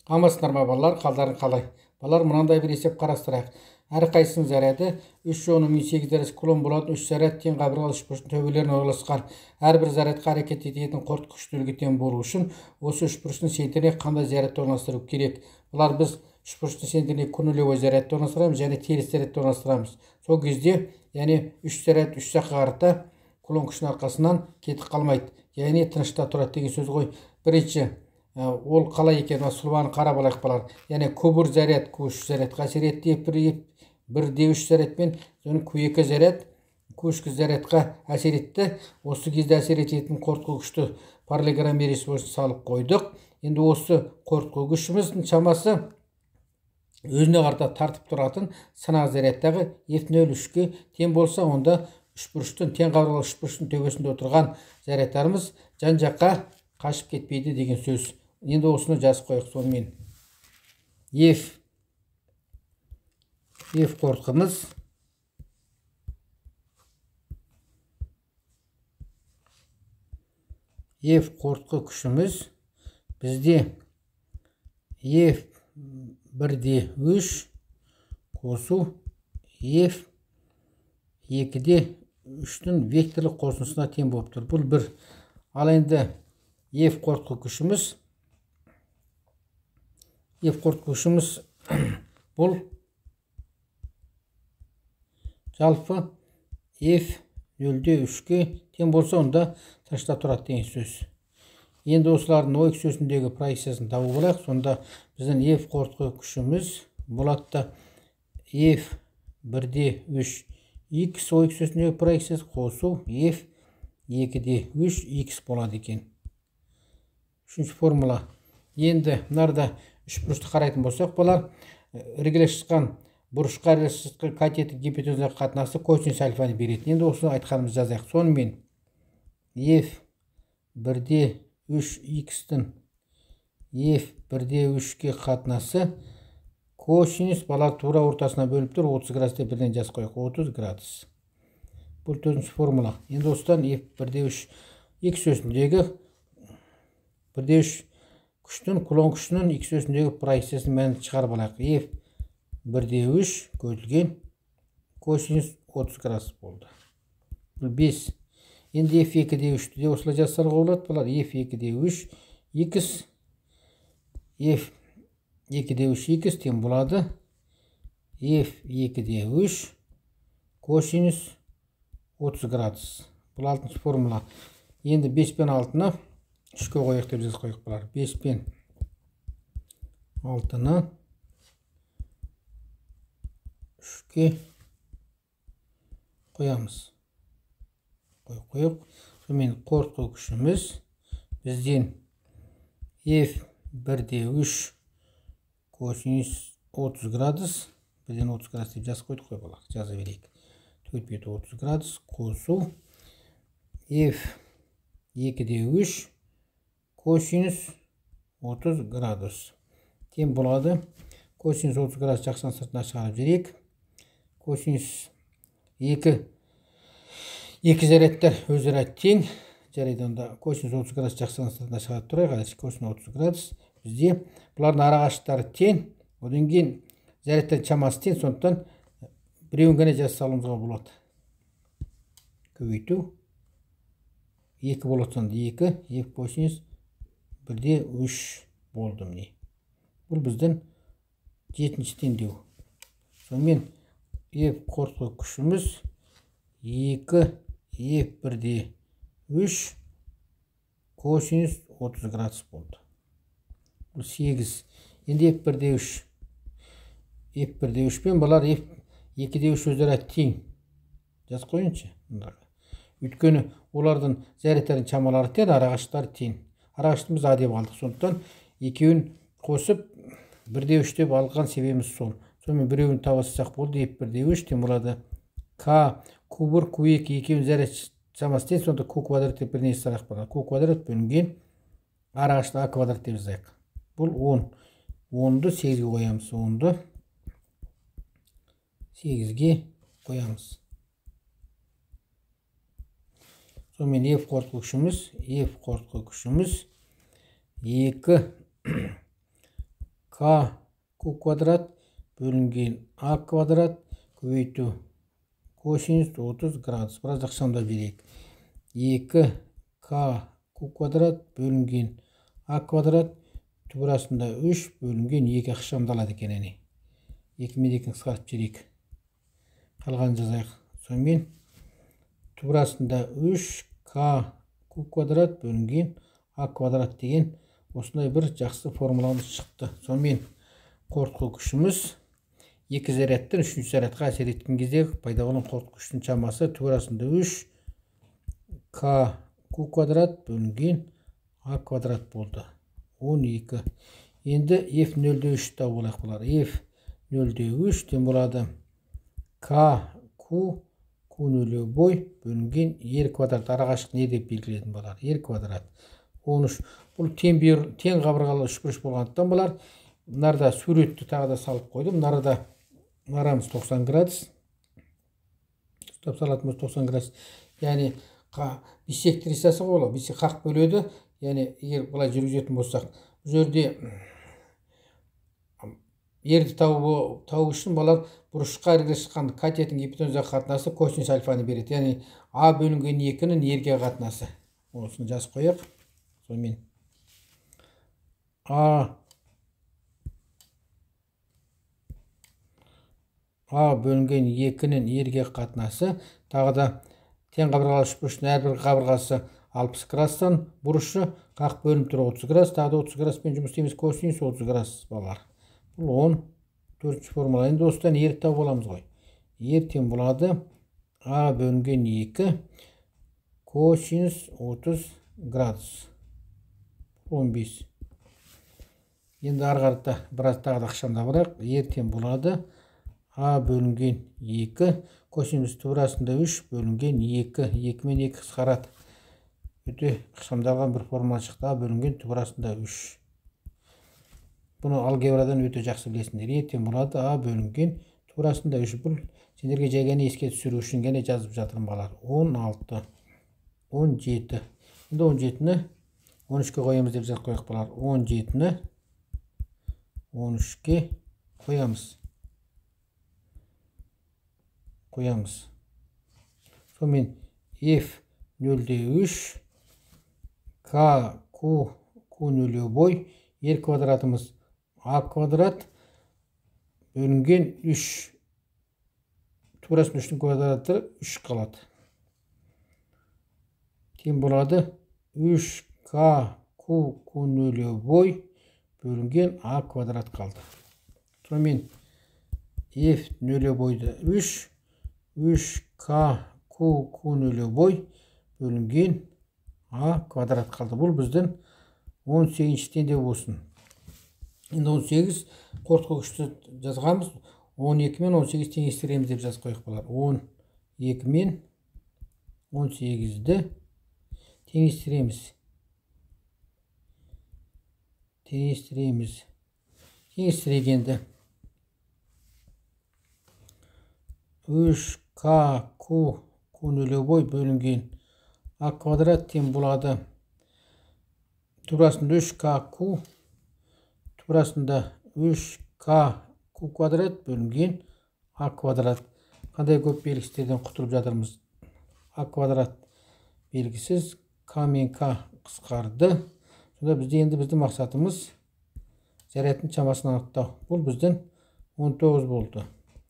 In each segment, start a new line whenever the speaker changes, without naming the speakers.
Амасындар ма балалар, қалдарың қалай? Балалар, мынандай бір есеп қарастырайық. Әрқайсының заряды 3,8 заряд кулон болатын 3 заряд тең қабырғалы үшбұрыштың төбелеріне орналасқан. Әрбір зарядқа әрекет ететін қорытқыш күштілігі тең болу үшін осы үшбұрыштың центріне қандай зарядты орналастыру керек? Бұлар біз үшбұрыштың центріне нулевой зарядты орналастырамыз және теріс зарядты орналастырамыз. Сол кезде, яғни 3 заряд 3 жаққа қарата кулон күшінің арқасынан кетіп қалмайды. Яғни тынышта тұрады деген сөз ғой. Бірінші, ол қалай екен? Сұлбаны қарап алайық балалар. Яғни Q1 заряд Q3 зарядқа әсер етті, 1D3 зарядпен Q2 заряд Q3 зарядқа әсер етті. Осы кезде әсер ететін қорытқы күшті параллелограмм ережесі бойынша салып қойдық. Енді осы қорытқы күшіміздің шамасы өзіне қарата тартып тұратын сынақ зарядтағы F0,3-ке тең болса, онда үшбұрыштың тең қабырғалы үшбұрыштың төбесінде отырған зарядтарымыз жан жаққа қашып кетпейді деген сөз. Енді осыны жазып қойық. Сонымен F қорытқымыз F қорытқы күшіміз бізде F1D3 қосу F2D3-тің векторлық қосындысына тең болып тұр. Бұл бір. Ал енді F қорытқы күшіміз бұл жалпы F0,3-ке тең болса, онда тынышта тұрады деген сөз. Енді осылардың ой үксесіндегі проекциясын табу болайық. Сонда біздің F қорытқы күшіміз болады F1D3 X ой үксесіндегі проекциясы қосу F2D3 X болады екен. Үшінші формула. Енді нарда үшбұрышты қарайтын болсақ, балар іргелес шыққан бұрышқа іргелес шыққан катеттік гипотенуза қатынасы косинус альфаны береді. Енді осыны айтқанымыз жазайық. Сонымен F1D3X-тің F1D3-ке қатынасы косинус балар тура ортасына бөліп тұр. 30 градусты бірден жазып қойық. 30 градус. Бұл төртінші формула. Енді осыдан F1D3 X өсіндегі 1D3 күштің кулон күшінің X өсіндегі проекциясын мәнін шығарып алайық. F1D3 көтілген косинус 30 градус болды. Бұл 5. Енді F2D3-ті де осылай жазсарға болады. Бұлар F2D3 X F2D3 тең болады F2D3 косинус 30 градус. Бұл 6-шы формула. Енді 5 пен 6-ны 3-ке қойық деп жазып қойық бұлар. 5 пен 6-ны 3-ке қоямыз. Қойық. Сонымен қорытқы күшіміз бізден F1D3 косинус 30 градус, бізден 30 градус деп жазып қойдық қой балар. Жаза берейік. 4-30 градус қосу F2D3 косинус 30 градус. Тең болады. Косинус 30 градус жақсан сыртына шығарып жерек. Косинус 2 зарядтар өзара тең. Жарайды, онда косинус 30 градус жақсан сыртына шығарып тұрайық. Косинус 30 градус. Бізде бұлардың арақашықтары тең. Одан кейін зарядтар шамасы тең. Сондықтан біреуін ғана жазып салуымызға болады. Көбейту 2 болады сонда. 2 F косинус 1D3 болды міне. Бұл біздің 7-ші теңдеу. Сонымен F қорытқы күшіміз 2 F1D3 косинус 30 градус болды. Бұл 8. Енді F1D3 пен бұлар F2D3 өзара тең. Жаз қойыншы. Өйткені олардың зарядтардың шамалары тең, арақашықтары тең. Арақашықтымыз А деп алдық. Сондықтан екеуін қосып 1D3 деп алған себебіміз сол. Сонымен біреуін табысақ болды. F1D3 тең болады K Q1 Q2 екеуін заряд шамасы тең. Сонда Q квадрат деп бірнеше сарақ бар. Q квадрат бөлінген арақашықтық А квадрат деп жазайық. Бұл 10. 10-ды 8-ге қоямыз. 10-ды 8-ге қоямыз. Сонымен F қорытқы күшіміз 2 k q квадрат бөлінген а квадрат көбейту косинус 30 градус. Біраз ықшамдап берейік. 2 k q квадрат бөлінген а квадрат тубырасында 3 бөлінген 2 ықшамдалады екен. 2 мен 2 қысқартып жіберейік. Қалғанын жазайық. Сонымен тубырасында 3k q квадрат бөлінген а квадрат деген осындай бір жақсы формуламыз шықты. Сонымен қорытқы күшіміз екі зарядтан үшінші зарядқа әсер еткен кезде пайда болған қорытқы күштің шамасы тубырасында 3k q квадрат бөлінген а квадрат болды. 12. Енді f0,3 тауып алайық бұлар. f0,3 тен болады k q q0 бөлінген r квадрат. Арақашық не деп белгіледім бұлар? r квадрат. 13. Бұл тең қабырғалы үшбұрыш болғандықтан бұлар. Мынарда суретті тағы да салып қойдым. Мынарамыз 90 градус. Ұстап салатымыз 90 градус. Яғни биссектрисасы болады. Бисек қақ бөледі. Яғни егер бұлай жүргізетін болсақ, бұл жерде ерді тауып үшін балар бұрышқа ірге шыққан катеттің гипотенузаға қатынасы косинус альфаны береді. Яғни а бөлінген 2-нің ерге қатынасы. Осыны жазып қояйық. Сонымен а бөлінген 2-нің ерге қатынасы тағы да тең қабырғалы үшбұрыштың әрбір қабырғасы 60 градустан бұрышы қақ бөлініп тұр 30 градус, тағы да 30 градуспен жұмыс істейміз, косинус 30 градус балар. Бұл 14-ші формула. Енді осыдан ерді тауып аламыз ғой. Тең болады а бөлінген 2 косинус 30 градус 15. Енді арғарыда біраз тағы да ықшамдап алайық. Тең болады а бөлінген 2 косинус тубырасында 3 бөлінген 2. 2 мен 2 қысқарады. Өте ықшамдалған бір формула шықты. А бөлінген тубырасында 3. Бұны алгебрадан өте жақсы білесіңдер. Тең болады а бөлінген тубырасында 3. Бұл сендерге жай ғана еске түсіру үшін ғана жазып жатырмын балар. 16, 17. Енді 17-ні 13-ке қоямыз деп жазып қойық балар. 17-ні 13-ке қоямыз. Сонымен f0,3 k q q0 r квадратымыз а квадрат бөлінген 3. Тубырасының 3-нің квадраты 3 қалады. Тең болады 3k q q0 бөлінген а квадрат қалды. Сонымен f0 3 3k q q0 бөлінген а квадрат қалды. Бұл біздің 18-тен де болсын. Енді 18 қорытқы күшті жазғанбыз. 12 мен 18 теңестіреміз деп жазып қойық болар. 12 мен 18-ді теңестірегенді 3k q q0 бөлінген а квадрат тең болады тубырасында 3k q тубырасында 3k q квадрат бөлінген а квадрат. Қандай көп белгістерден құтылып жатырмыз? А квадрат белгісіз, к мен к қысқарды. Сонда біздің мақсатымыз зарядтың шамасын анықтау. Бұл біздің 19 болды.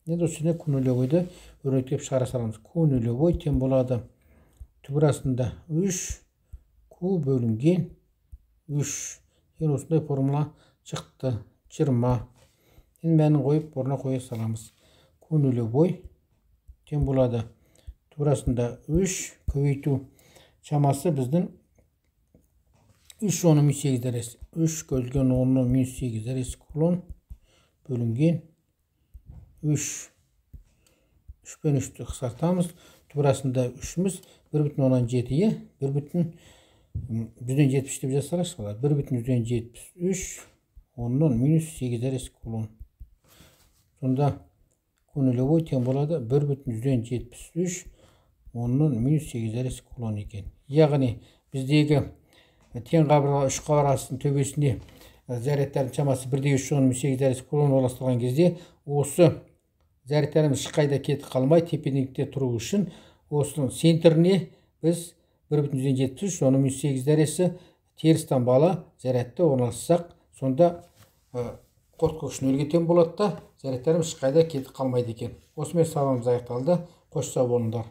Енді осыны q0-ді өрнектеп шығара саламыз. q0 тең болады тубырасында 3 q бөлінген 3. Енді осындай формула шықты. 20. Енді мәнін қойып, орнына қоя саламыз. q0 тең болады тубырасында 3 көбейту шамасы біздің 3 оны минус 8 дәресі. 3 көзілген оны минус 8 дәресі кулон бөлінген 3. 3 пен 3-ті қысқартамыз. Тубырасында 3-міз 1,7. 1,173 деп жазсалайшы. 1,173 оннан минус 8 дәресі кулон. Сонда q0 тең болады 1,173 оннан минус 8 дәресі кулон екен. Яғни біздегі тең қабырғалы үш қабырғасының төбесіне зарядтардың шамасы 1,3,8 дәрежесі кулон орналастырған кезде осы зарядтарымыз ешқайда кетіп қалмай тепе-теңдікте тұру үшін осының центріне біз 1,73 оның -8 дәрежесі теріс таңбалы зарядты орналастырсақ, сонда қорытқыш нөлге тең болады да зарядтарымыз ешқайда кетіп қалмайды екен. Осымен сабағымыз аяқталды. Қош сау болыңдар.